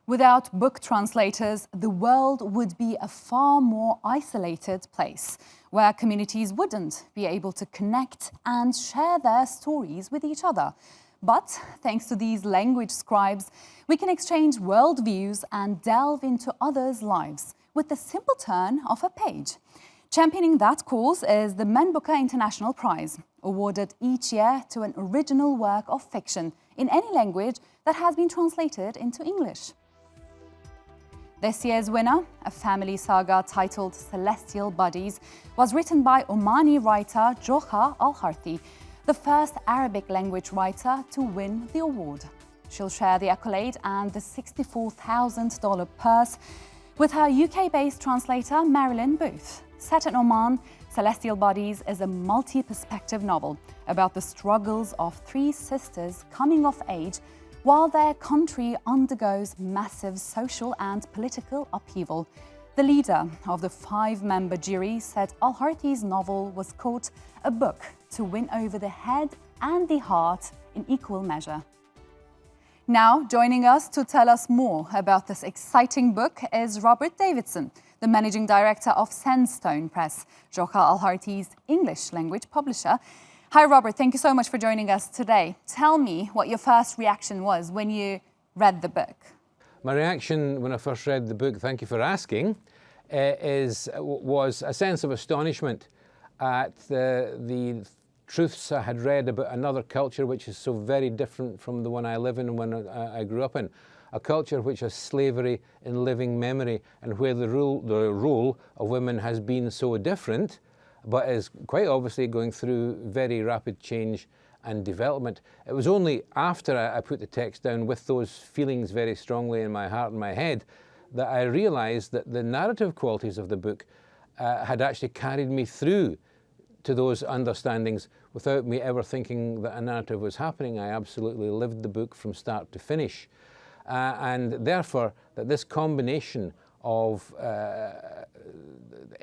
Without book translators, the world would be a far more isolated place, where communities wouldn't be able to connect and share their stories with each other. But thanks to these language scribes, we can exchange worldviews and delve into others' lives with the simple turn of a page. Championing that cause is the Man Booker International Prize, awarded each year to an original work of fiction in any language that has been translated into English. This year's winner, a family saga titled Celestial Bodies, was written by Omani writer Jocha Al-Harthi, the first Arabic language writer to win the award. She'll share the accolade and the $64,000 purse with her UK-based translator Marilyn Booth. Set in Oman, Celestial Bodies is a multi-perspective novel about the struggles of three sisters coming of age while their country undergoes massive social and political upheaval. The leader of the 5-member jury said Al-Harthi's novel was, quote, a book to win over the head and the heart in equal measure. Now, joining us to tell us more about this exciting book is Robert Davidson, the managing director of Sandstone Press, Jocha Al-Harthi's English language publisher. Hi, Robert. Thank you so much for joining us today. Tell me what your first reaction was when you read the book. My reaction when I first read the book, thank you for asking, was a sense of astonishment at the truths I had read about another culture which is so very different from the one I live in and when I grew up in. A culture which has slavery in living memory and where the role of women has been so different, but is quite obviously going through very rapid change and development. It was only after I put the text down with those feelings very strongly in my heart and my head that I realised that the narrative qualities of the book had actually carried me through to those understandings without me ever thinking that a narrative was happening. I absolutely lived the book from start to finish. And therefore, that this combination of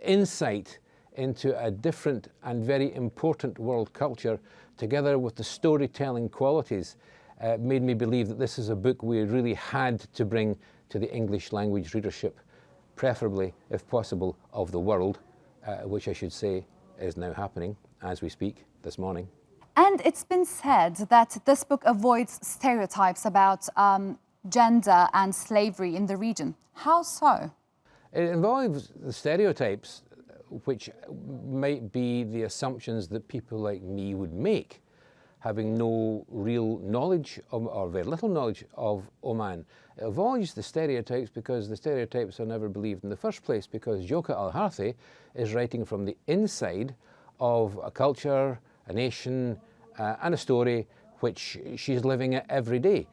insight into a different and very important world culture, together with the storytelling qualities, made me believe that this is a book we really had to bring to the English language readership, preferably, if possible, of the world, which I should say is now happening as we speak this morning. And it's been said that this book avoids stereotypes about gender and slavery in the region. How so? It involves the stereotypes which might be the assumptions that people like me would make, having no real knowledge of, or very little knowledge of Oman. It avoids the stereotypes because the stereotypes are never believed in the first place, because Jocha Al-Harthi is writing from the inside of a culture, a nation, and a story which she's living at every day.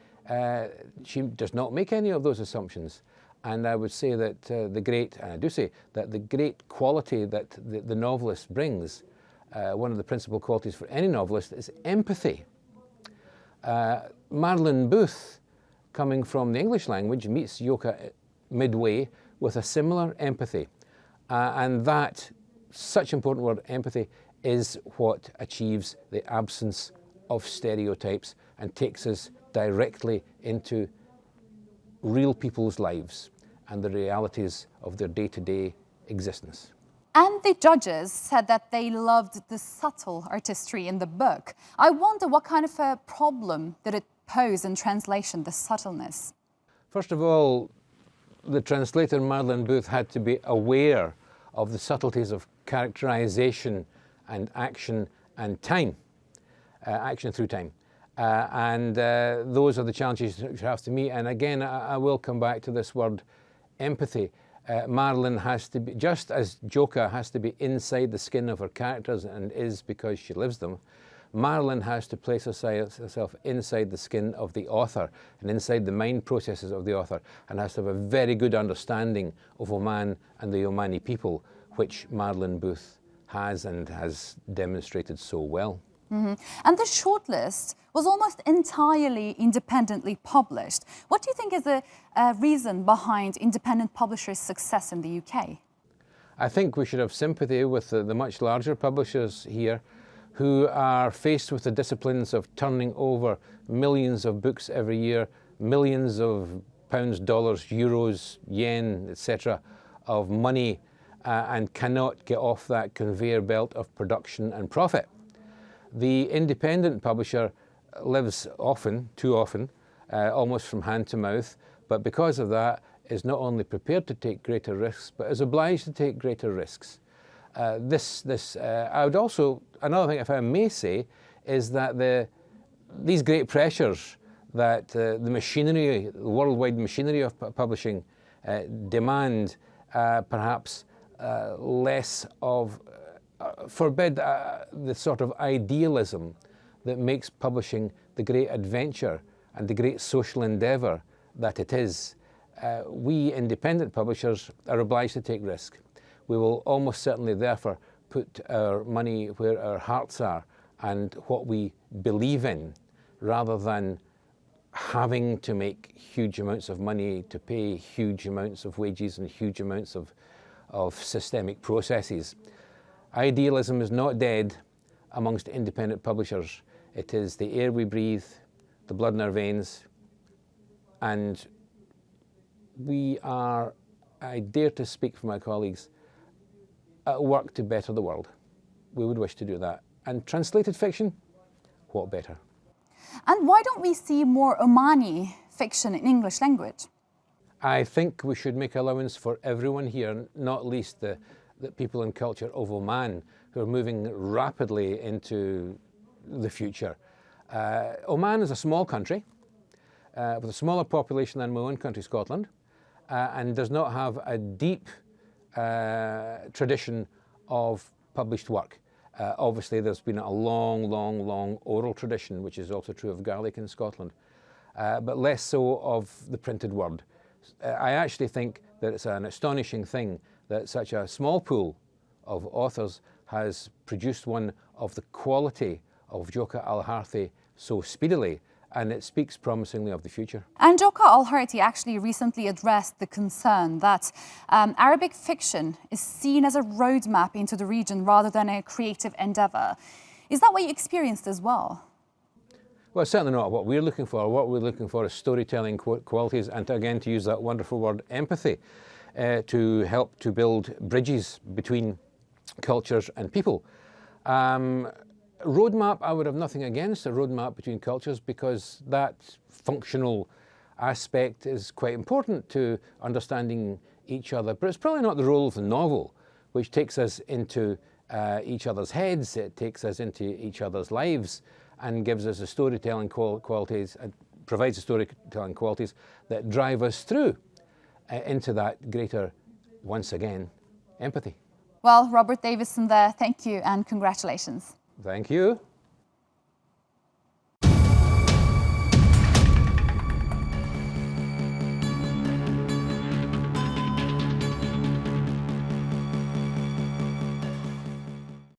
She does not make any of those assumptions. And I would say that and I do say that the great quality that the novelist brings, one of the principal qualities for any novelist, is empathy. Marilyn Booth, coming from the English language, meets Jocha midway with a similar empathy. And that, such important word, empathy, is what achieves the absence of stereotypes and takes us directly into real people's lives and the realities of their day-to-day existence. And the judges said that they loved the subtle artistry in the book. I wonder what kind of a problem did it pose in translation, the subtleness? First of all, the translator Marilyn Booth had to be aware of the subtleties of characterization and action and time, action through time. Those are the challenges she has to meet. And again, I will come back to this word empathy. Marilyn has to be, just as Jocha has to be inside the skin of her characters and is because she lives them, Marilyn has to place herself inside the skin of the author and inside the mind processes of the author, and has to have a very good understanding of Oman and the Omani people, which Marilyn Booth has and has demonstrated so well. Mm-hmm. And the shortlist was almost entirely independently published. What do you think is the reason behind independent publishers' success in the UK? I think we should have sympathy with the much larger publishers here who are faced with the disciplines of turning over millions of books every year, millions of pounds, dollars, euros, yen, etc. of money and cannot get off that conveyor belt of production and profit. The independent publisher lives often, too often, almost from hand to mouth, but because of that is not only prepared to take greater risks, but is obliged to take greater risks. I would also, another thing if I may say, is that these great pressures that the machinery, the worldwide machinery of publishing demand perhaps less of, forbid the sort of idealism that makes publishing the great adventure and the great social endeavour that it is. We independent publishers are obliged to take risk. We will almost certainly therefore put our money where our hearts are and what we believe in, rather than having to make huge amounts of money to pay huge amounts of wages and huge amounts of systemic processes. Idealism is not dead amongst independent publishers. It is the air we breathe, the blood in our veins, and we are, I dare to speak for my colleagues, at work to better the world. We would wish to do that. And translated fiction, what better? And why don't we see more Omani fiction in English language? I think we should make allowance for everyone here, not least the people and culture of Oman, who are moving rapidly into the future. Oman is a small country with a smaller population than my own country, Scotland, and does not have a deep tradition of published work. Obviously, there's been a long oral tradition, which is also true of Gaelic in Scotland, but less so of the printed word. I actually think that it's an astonishing thing that such a small pool of authors has produced one of the quality of Joka Al-Harthi so speedily, and it speaks promisingly of the future. And Joka Al-Harthi actually recently addressed the concern that Arabic fiction is seen as a roadmap into the region rather than a creative endeavour. Is that what you experienced as well? Well, it's certainly not what we're looking for. What we're looking for is storytelling qualities, and again, to use that wonderful word, empathy, to help to build bridges between cultures and people. Roadmap, I would have nothing against a roadmap between cultures, because that functional aspect is quite important to understanding each other. But it's probably not the role of the novel, which takes us into each other's heads, it takes us into each other's lives, and gives us the storytelling qualities, provides the storytelling qualities that drive us through into that greater, once again, empathy. Well, Robert Davidson there, thank you and congratulations. Thank you.